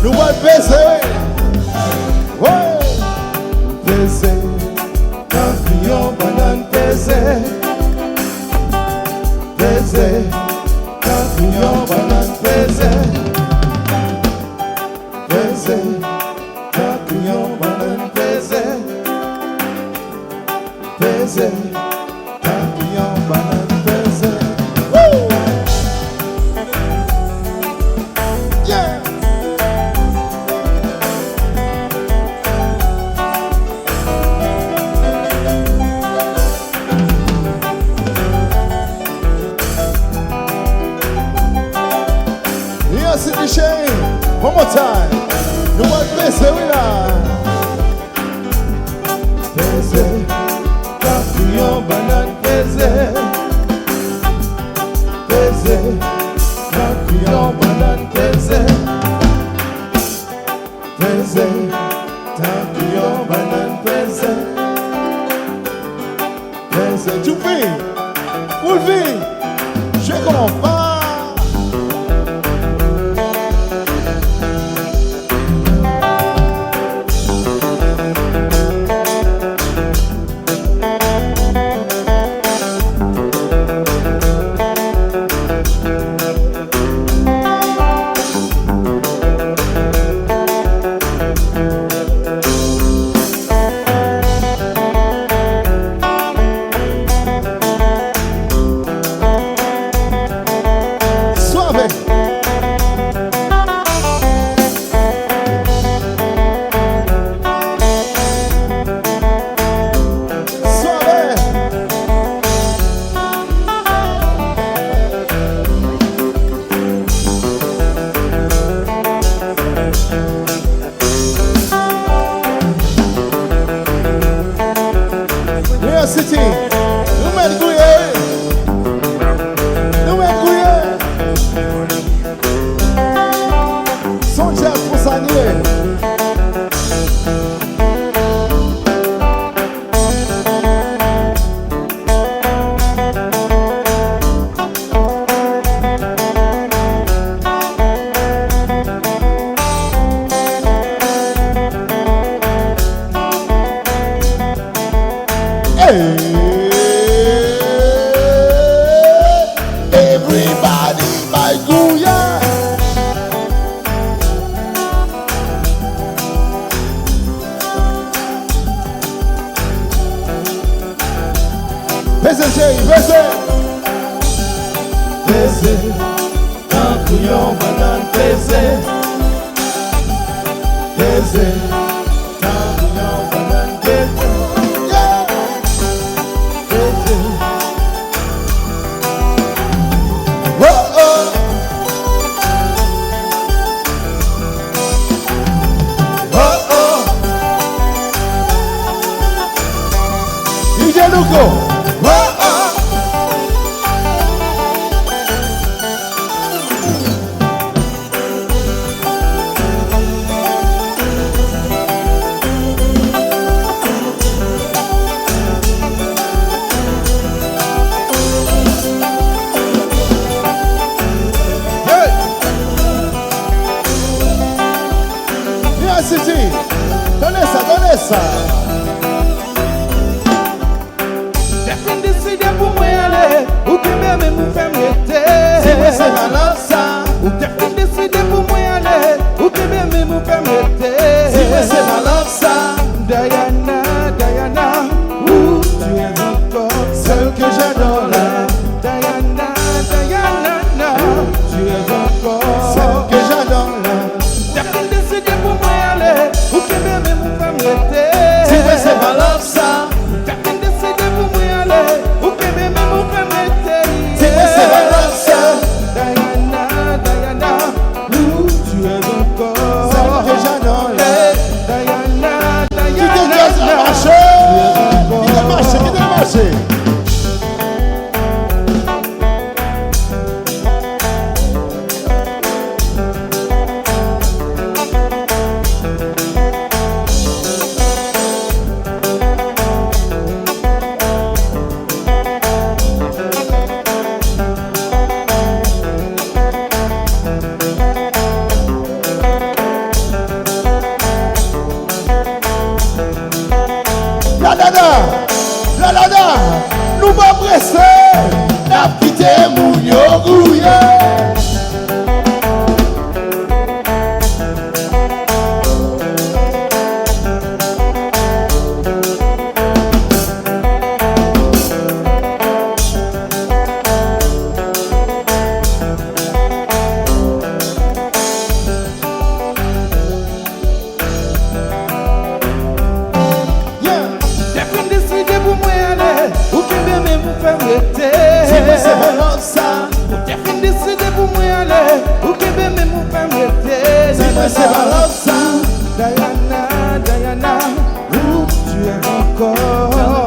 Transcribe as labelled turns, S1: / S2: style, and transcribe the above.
S1: Nous allons baiser. Ouais. Baiser. Quand crions banane baiser. Baiser. Quand crions banane baiser. Baiser. Quand crions banane baiser. Baiser. Quand crions banane baiser. One more time. You want to baiser, we là. Baiser, papillon, banane, baiser. Baiser, papillon, banane, baiser. Baiser, papillon, banane, baiser. Baiser, tu vis, vous le vivez. Je comprends pas. City, nous mergulhei, São José Fusanier. Everybody by Guya. Baiser, baiser. Baiser, un couillon, banane, baiser. Baiser, un couillon, banane, baiser. Lugo. Hey. Viens, City. Donnez ça, donnez ça.
S2: O que mesmo me faz meter?
S1: Se você balança,
S2: o que é decide por mulher? O que mesmo me faz meter?
S1: Se você balança,
S2: Diana, Diana, tu és encore
S1: celle que j'adore là.
S2: Diana, Diana, tu és encore
S1: celle que j'adore là.
S2: Decide por mulher? O que mesmo me faz meter? J'ai fin décidé pour moi aller, ou que même me permettez.
S1: C'est pas love ça.
S2: Diana, Diana, où tu es encore?